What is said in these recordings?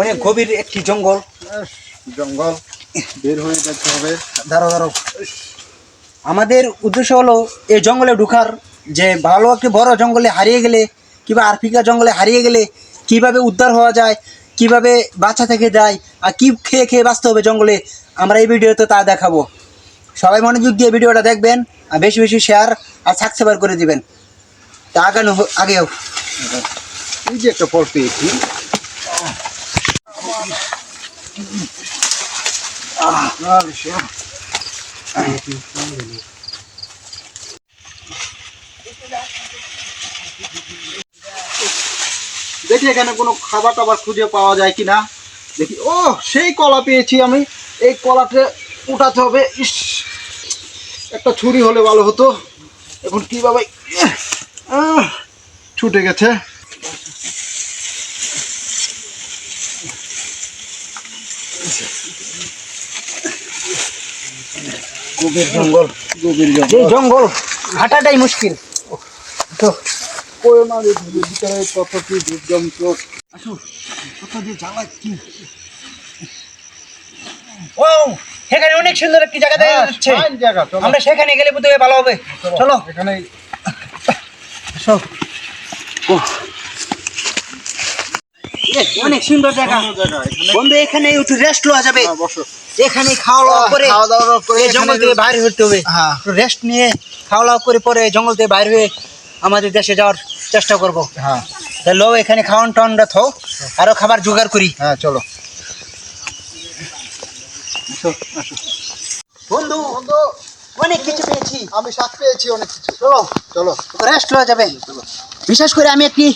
অনেক গভীর একটি জঙ্গল। জঙ্গল বের হয়ে যেতে হবে। দাঁড়াও। আমাদের উদ্দেশ্য হলো এই জঙ্গলে ঢোকার, যে ভালো একটি বড় জঙ্গলে হারিয়ে গেলে কিংবা আফ্রিকা জঙ্গলে হারিয়ে গেলে কিভাবে উদ্ধার হওয়া যায়, কিভাবে বাচ্চা থেকে যায়, আর কি খেয়ে খেয়ে বাঁচতে হবে জঙ্গলে, আমরা এই ভিডিওতে তা দেখাবো। সবাই মনোযোগ দিয়ে ভিডিওটা দেখবেন আর বেশি বেশি শেয়ার আর সাবস্ক্রাইব করে দিবেন। তা আগেও এই যে একটা ফল পেয়েছি। দেখি এখানে কোনো খাবার টাবার খুঁজে পাওয়া যায় কিনা। দেখি, ও সেই কলা পেয়েছি আমি। এই কলাতে উঠাতে হবে। ইস, একটা ছুরি হলে ভালো হতো। এখন কিভাবে ছুটে গেছে। গভীর জঙ্গল, জঙ্গল হাঁটাটাই মুশকিল। তো ভিতরে কত কি জীবজন্তু। আসুন, কত যে জ্বালা কি। ও, সেখানে অনেক সুন্দর একটি জায়গা দেখা যাচ্ছে। আমরা সেখানে গেলে বোধহয় ভালো হবে। চলো এখানে অনেক সুন্দর জায়গা বন্ধু। এখানে একটু রেস্ট লওয়া যাবে। এখানে খাওয়া দাওয়া করে জঙ্গল থেকে বাইরে হতে হবে। রেস্ট নিয়ে খাওয়া দাওয়া করে পরে জঙ্গল থেকে বাইরে হয়ে আমাদের দেশে যাওয়ার চেষ্টা করবো। লো, এখানে খাওয়ান টাওয়ানটা থাও, আরো খাবার জোগাড় করি। হ্যাঁ চলো বন্ধু, অনেক কিছু পেয়েছি। আমি শাক পেয়েছি অনেক কিছু। চলো চলো রেস্ট লওয়া যাবে। বিশেষ করে আমি একটি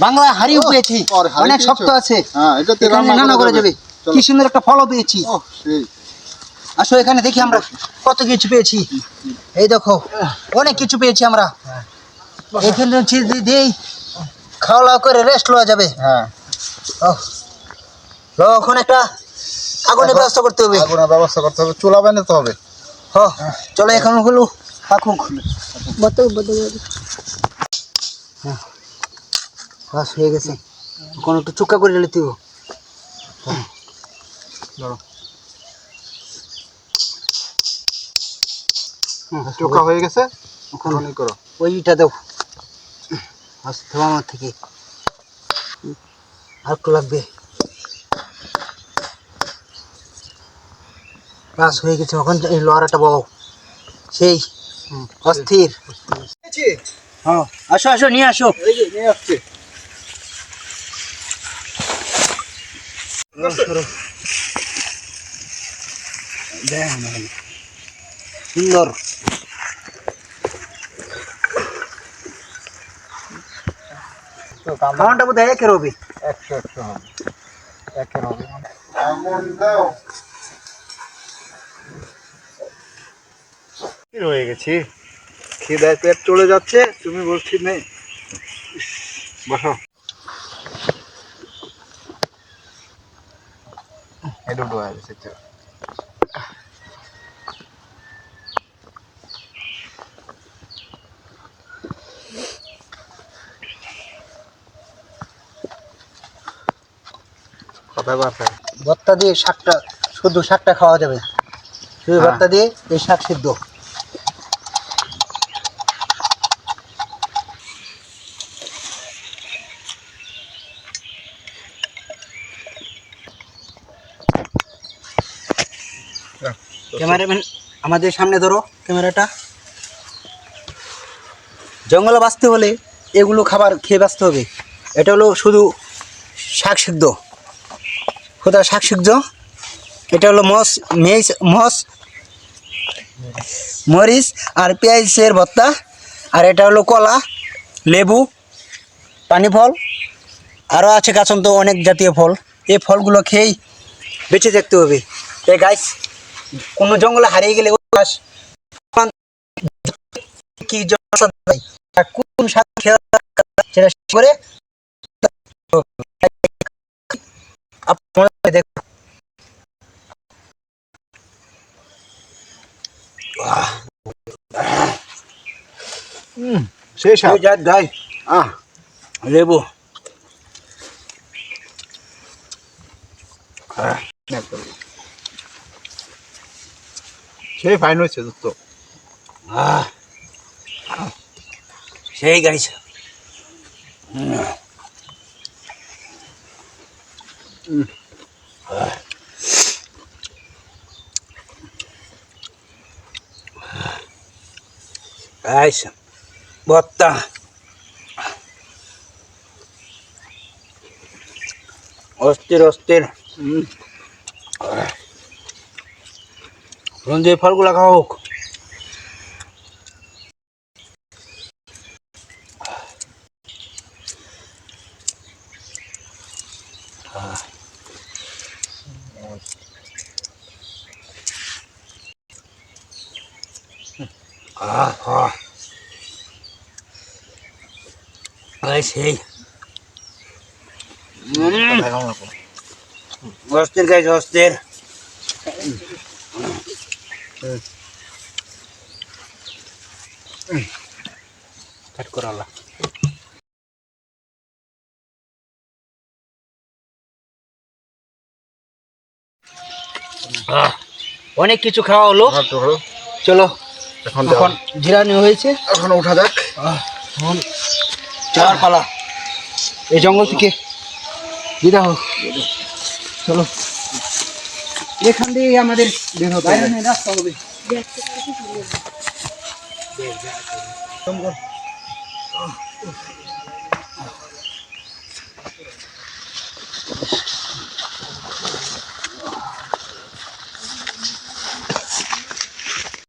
বাংলা হাড়িও পেয়েছি, অনেক শক্ত আছে। রান্না করা যাবে। কি সুন্দর একটা ফলও পেয়েছি। আসো এখানে দেখি আমরা কত কিছু পেয়েছি। এই দেখো, অনেক কিছু পেয়েছি আমরা। এখানে দিয়েই খাওয়া দাওয়া করে রেস্ট লওয়া যাবে। এখন একটা আগুনের ব্যবস্থা করতে হবে। চুলা বানাতে হবে। চলো এখন হলো থাকুক। বাস হয়ে গেছে। এখন একটু চুক্কা করে নিতে হবে। চোখা হয়ে গেছে। এখন করো ওইটা দাও। আসতে আমার থেকে আর একটু লাগবে। বাস হয়ে গেছে। এখন এই লোহারাটা বাবু সেই অস্থির। হ্যাঁ, আসো আসো নিয়ে আসো। নিয়ে আসছি। সুন্দর। খাওয়ানটা বোধ হয় একের হবে। 100 হবে। একের হবে মানে রয়ে গেছি। খিদায় পেট চলে যাচ্ছে। তুমি বলছি নেই। বসো। এটা ডোয়া গেছে। ভর্তা দিয়ে শাকটা, শুধু শাকটা খাওয়া যাবে। শুধু ভর্তা দিয়ে এই শাক সিদ্ধ। ক্যামেরাম্যান আমাদের সামনে ধরো ক্যামেরাটা। জঙ্গলে বাঁচতে হলে এগুলো খাবার খেয়ে বাঁচতে হবে। এটা হলো শুধু শাক সিদ্ধ, কোথাও শাক সিদ্ধ। এটা হলো মরিচ আর পেঁয়াজের ভর্তা। আর এটা হলো কলা, লেবু, পানি ফল, আরও আছে গাছন্ত অনেক জাতীয় ফল। এই ফলগুলো খেয়েই বেঁচে থাকতে হবে। এই গাছ কোনো জঙ্গলে হারিয়ে গেলে কি কোন শাক সেটা করে দেখো। সেই শাক লেবু একদম সেই ফাইন হয়েছে দোস্ত। সেই গাইস গাইস ভর্তা অস্থির অস্থির যে ফলগুলা খাওয়া হোক। সেই অস্থির গাইস অস্থির। কাট করালা অনেক কিছু খাওয়া হলো, চলো এখন এখন জিরানি হয়েছে, এখন উঠা যাক। এখন যাওয়ার পালা এই জঙ্গল থেকে বিদা হোক। চলো এখান দিয়ে আমাদের বের হতে হবে, রাস্তা হবে।